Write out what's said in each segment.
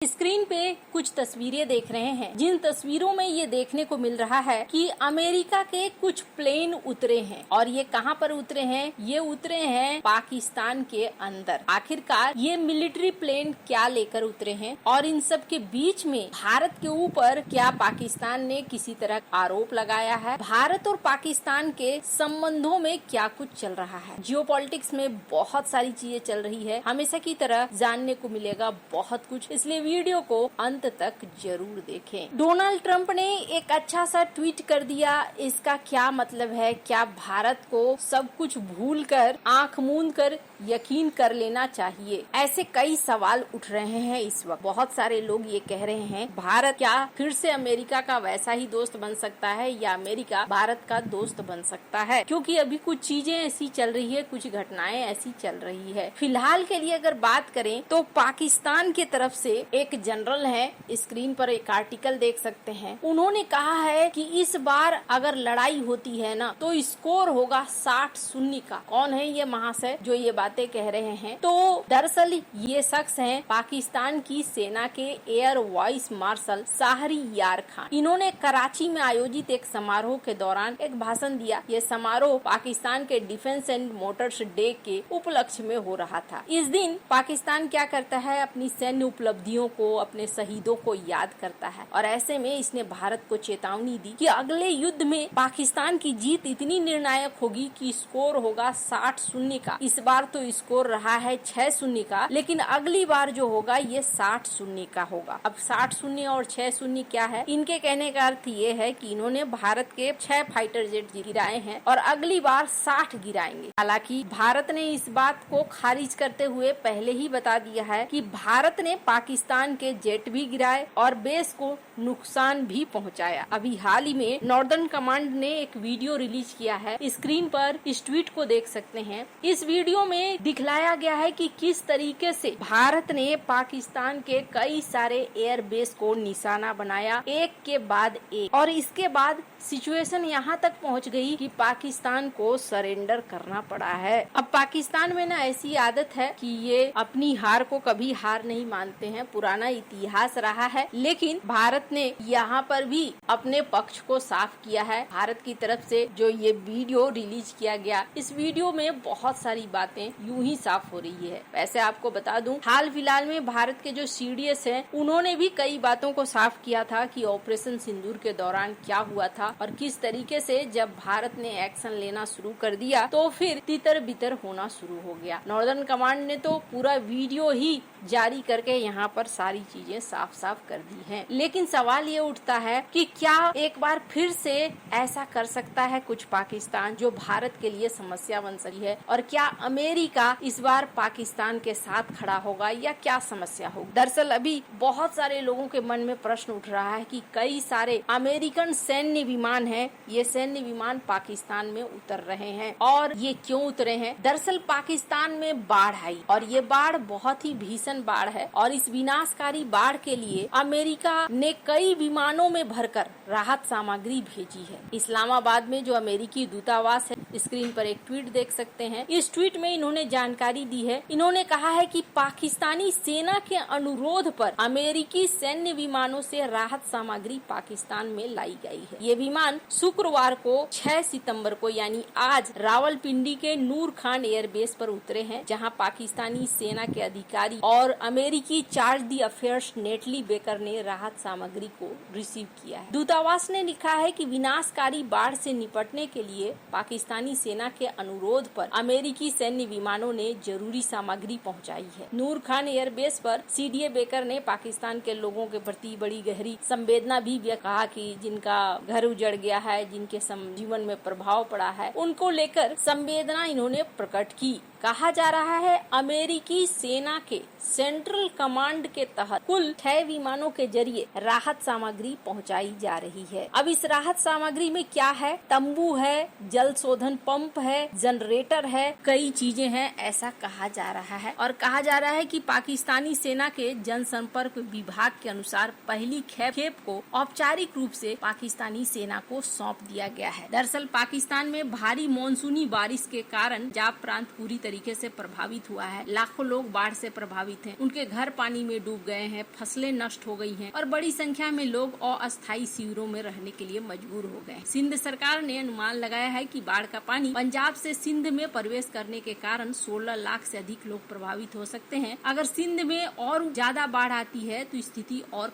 Screen पे कुछ तस्वीरें देख रहे हैं, जिन तस्वीरों में ये देखने को मिल रहा है कि अमेरिका के कुछ प्लेन उतरे हैं। और ये कहां पर उतरे हैं? ये उतरे हैं पाकिस्तान के अंदर। आखिरकार ये मिलिट्री प्लेन क्या लेकर उतरे हैं और इन सब के बीच में भारत के ऊपर क्या पाकिस्तान ने किसी तरह आरोप लगाया है? भारत और पाकिस्तान के संबंधों में क्या कुछ चल रहा है? जियोपॉलिटिक्स में बहुत सारी चीजें चल रही है, हमेशा की तरह जानने को मिलेगा बहुत कुछ, इसलिए वीडियो को अंत तक जरूर देखें। डोनाल्ड ट्रंप ने एक अच्छा सा ट्वीट कर दिया। इसका क्या मतलब है? क्या भारत को सब कुछ भूलकर आंख मूंद कर यकीन कर लेना चाहिए? ऐसे कई सवाल उठ रहे हैं इस वक्त। बहुत सारे लोग ये कह रहे हैं भारत क्या फिर से अमेरिका का वैसा ही दोस्त बन सकता है या अमेरिका भारत का दोस्त बन सकता है? क्योंकि अभी कुछ चीजें ऐसी चल रही है, कुछ घटनाएं ऐसी चल रही है। फिलहाल के लिए अगर बात करें तो पाकिस्तान की तरफ से एक जनरल है, स्क्रीन पर एक आर्टिकल देख सकते हैं। उन्होंने कहा है कि इस बार अगर लड़ाई होती है ना तो स्कोर होगा 60-0 का। कौन है ये महाशय जो ये बातें कह रहे हैं? तो दरअसल ये शख्स हैं पाकिस्तान की सेना के air vice marshal Shahriar Khan. इन्होंने कराची में आयोजित एक समारोह के दौरान एक भाषण दिया। ये समारोह पाकिस्तान के डिफेंस एंड मोटर्स डे के उपलक्ष्य में हो रहा था। इस दिन पाकिस्तान क्या करता है? अपनी सैन्य उपलब्धियों को, अपने शहीदों को याद करता है और ऐसे में इसने भारत को चेतावनी दी कि अगले युद्ध में पाकिस्तान की जीत इतनी निर्णायक होगी कि स्कोर होगा 60-0 का। इस बार तो स्कोर रहा है 6-0 का, लेकिन अगली बार जो होगा ये 60-0 का होगा। अब 60-0 और 6-0 क्या है? इनके कहने का अर्थ ये है कि इन्होंने भारत के 6 फाइटर जेट गिराए हैं और अगली बार 60 गिराएंगे। हालांकि भारत ने इस बात को खारिज करते हुए पहले ही बता दिया है कि भारत ने पाकिस्तान के जेट भी गिराए और बेस को नुकसान भी पहुंचाया। अभी हाल ही में नॉर्दर्न कमांड ने एक वीडियो रिलीज किया है, स्क्रीन पर इस ट्वीट को देख सकते हैं। इस वीडियो में दिखलाया गया है कि किस तरीके से भारत ने पाकिस्तान के कई सारे एयर बेस को निशाना बनाया, एक के बाद एक, और इसके बाद सिचुएशन यहाँ तक पहुँच गई कि पाकिस्तान को सरेंडर करना पड़ा है। अब पाकिस्तान में ना ऐसी आदत है कि ये अपनी हार को कभी हार नहीं मानते हैं, पुराना इतिहास रहा है। लेकिन भारत ने यहाँ पर भी अपने पक्ष को साफ किया है। भारत की तरफ से जो ये वीडियो रिलीज किया गया, इस वीडियो में बहुत सारी बातें यूं ही साफ हो रही है। वैसे आपको बता दूं, हाल फिलहाल में भारत के जो CDS हैं, उन्होंने भी कई बातों को साफ किया था कि ऑपरेशन सिंदूर के दौरान क्या हुआ था और किस तरीके से जब भारत ने एक्शन लेना शुरू कर दिया तो फिर तितर बितर होना शुरू हो गया। नॉर्दर्न कमांड ने तो पूरा वीडियो ही जारी करके यहाँ पर सारी चीजें साफ साफ कर दी हैं। लेकिन सवाल ये उठता है कि क्या एक बार फिर से ऐसा कर सकता है कुछ पाकिस्तान, जो भारत के लिए समस्या बन सकती है? और क्या अमेरिका इस बार पाकिस्तान के साथ खड़ा होगा या क्या समस्या होगी? दरअसल अभी बहुत सारे लोगों के मन में प्रश्न उठ रहा है कि कई सारे अमेरिकन सैन्य विमान हैं, ये सैन्य विमान पाकिस्तान में उतर रहे हैं। और ये क्यों उतरे हैं? दरअसल पाकिस्तान में बाढ़ आई और ये बाढ़ बहुत ही भीषण बाढ़ है और इस विनाशकारी बाढ़ के लिए अमेरिका ने कई विमानों में भरकर राहत सामग्री भेजी है। इस्लामाबाद में जो अमेरिकी दूतावास है, स्क्रीन पर एक ट्वीट देख सकते हैं। इस ट्वीट में इन्होंने जानकारी दी है। इन्होंने कहा है कि पाकिस्तानी सेना के अनुरोध पर अमेरिकी सैन्य विमानों से राहत सामग्री पाकिस्तान में लाई गई है। ये विमान शुक्रवार को 6 सितंबर को यानी आज रावलपिंडी के नूर खान एयरबेस पर उतरे हैं, जहां पाकिस्तानी सेना के अधिकारी और अमेरिकी चार्ज दी अफेयर्स नेटली बेकर ने राहत सामग्री को रिसीव किया है। दूतावास ने लिखा है कि विनाशकारी बाढ़ से निपटने के लिए पाकिस्तानी सेना के अनुरोध पर अमेरिकी सैन्य विमानों ने जरूरी सामग्री पहुंचाई है। नूर खान एयरबेस पर CDA बेकर ने पाकिस्तान के लोगों के प्रति बड़ी गहरी संवेदना भी व्यक्त कहा कि जिनका घर उजड़ गया है, जिनके जीवन में प्रभाव पड़ा है, उनको लेकर संवेदना इन्होंने प्रकट की। कहा जा रहा है अमेरिकी सेना के सेंट्रल कमांड के तहत कुल 6 विमानों के जरिए राहत सामग्री पहुंचाई जा रही है। अब इस राहत सामग्री में क्या है? तंबू है, जल शोधन पंप है, जनरेटर है, कई चीजें हैं, ऐसा कहा जा रहा है। और कहा जा रहा है कि पाकिस्तानी सेना के जनसंपर्क विभाग के अनुसार पहली खेप को औपचारिक रूप से पाकिस्तानी सेना को सौंप दिया गया है। दरअसल पाकिस्तान में भारी मानसूनी बारिश के कारण पंजाब प्रांत पूरी तरीके से प्रभावित हुआ है। लाखों लोग बाढ़ से प्रभावित हैं, उनके घर पानी में डूब गए हैं, फसलें नष्ट हो गई हैं और बड़ी संख्या में लोग अस्थायी शिविरों में रहने के लिए मजबूर हो गए। सिंध सरकार ने अनुमान लगाया है कि बाढ़ का पानी पंजाब से सिंध में प्रवेश करने के कारण 16 लाख से अधिक लोग प्रभावित हो सकते हैं। अगर सिंध में और ज्यादा बाढ़ आती है तो स्थिति और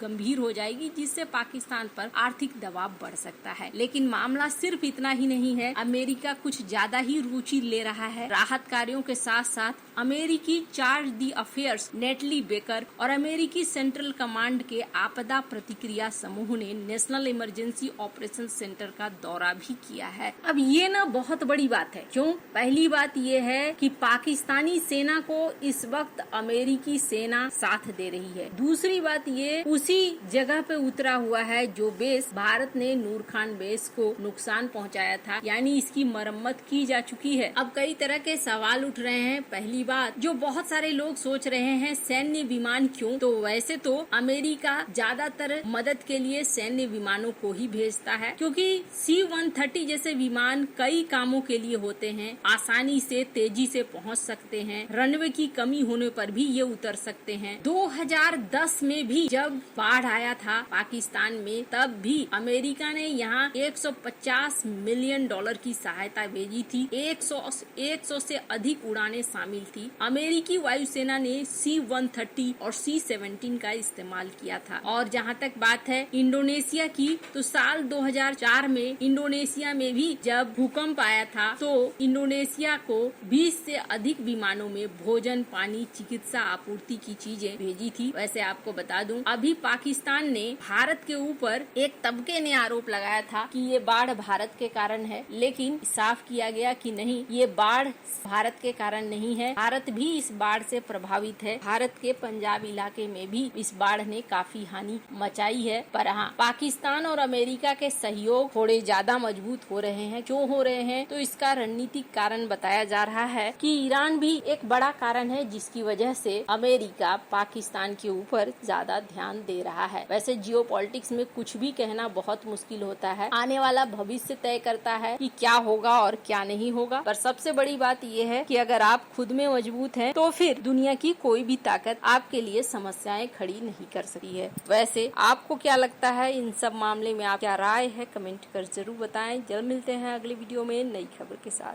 गंभीर हो जाएगी, जिससे पाकिस्तान पर आर्थिक दबाव बढ़ सकता है। लेकिन मामला सिर्फ इतना ही नहीं है, अमेरिका कुछ ज्यादा ही रुचि ले रहा है। राहत कार्यों के साथ साथ अमेरिकी चार्ज दी अफेयर्स नेटली बेकर और अमेरिकी सेंट्रल कमांड के आपदा प्रतिक्रिया समूह ने नेशनल इमरजेंसी ऑपरेशन सेंटर का दौरा भी किया है। अब ये ना बहुत बड़ी बात है। क्यों? पहली बात ये है कि पाकिस्तानी सेना को इस वक्त अमेरिकी सेना साथ दे रही है। दूसरी बात ये उसी जगह पे उतरा हुआ है जो बेस भारत ने नूर खान बेस को नुकसान पहुंचाया था, यानी इसकी मरम्मत की जा चुकी है। अब कई तरह के सवाल उठ रहे हैं। पहली बात जो बहुत सारे लोग सोच रहे हैं, सैन्य विमान क्यों? तो वैसे तो अमेरिका ज्यादातर मदद के लिए सैन्य विमानों को ही भेजता है, क्योंकि C-130 जैसे विमान कई कामों के लिए होते हैं, आसानी से तेजी से पहुंच सकते हैं, रनवे की कमी होने पर भी ये उतर सकते हैं। 2010 में भी जब बाढ़ आया था पाकिस्तान में, तब भी अमेरिका ने यहाँ $150 मिलियन की सहायता भेजी थी। 100 से अधिक उड़ानें शामिल थी। अमेरिकी वायुसेना ने C-130 और C-17 का इस्तेमाल किया था। और जहाँ तक बात है इंडोनेशिया की, तो साल 2004 में इंडोनेशिया में भी जब भूकंप आया था तो इंडोनेशिया को 20 से अधिक विमानों में भोजन, पानी, चिकित्सा आपूर्ति की चीजें भेजी थी। वैसे आपको बता दूं, अभी पाकिस्तान ने भारत के ऊपर एक तबके ने आरोप लगाया था कि ये बाढ़ भारत के कारण है, लेकिन साफ किया गया कि नहीं, ये बाढ़ भारत के कारण नहीं है। भारत भी इस बाढ़ से प्रभावित है। भारत के पंजाब इलाके में भी इस बाढ़ ने काफी हानि मचाई है। पर हाँ, पाकिस्तान और अमेरिका के सहयोग थोड़े ज्यादा मजबूत हो रहे हैं। क्यों हो रहे हैं? तो इसका रणनीतिक कारण बताया जा रहा है कि ईरान भी एक बड़ा कारण है, जिसकी वजह से अमेरिका पाकिस्तान के ऊपर ज्यादा ध्यान दे रहा है। वैसे जियोपॉलिटिक्स में कुछ भी कहना बहुत मुश्किल होता है। आने वाला भविष्य तय करता है कि क्या होगा और क्या नहीं होगा। पर सबसे बड़ी बात यह है कि अगर आप खुद में मजबूत हैं, तो फिर दुनिया की कोई भी ताकत आपके लिए समस्याएं खड़ी नहीं कर सकती है। वैसे आपको क्या लगता है इन सब मामले में? आप क्या राय है कमेंट कर जरूर बताएं। जल्द मिलते हैं अगले वीडियो में नई खबर के साथ।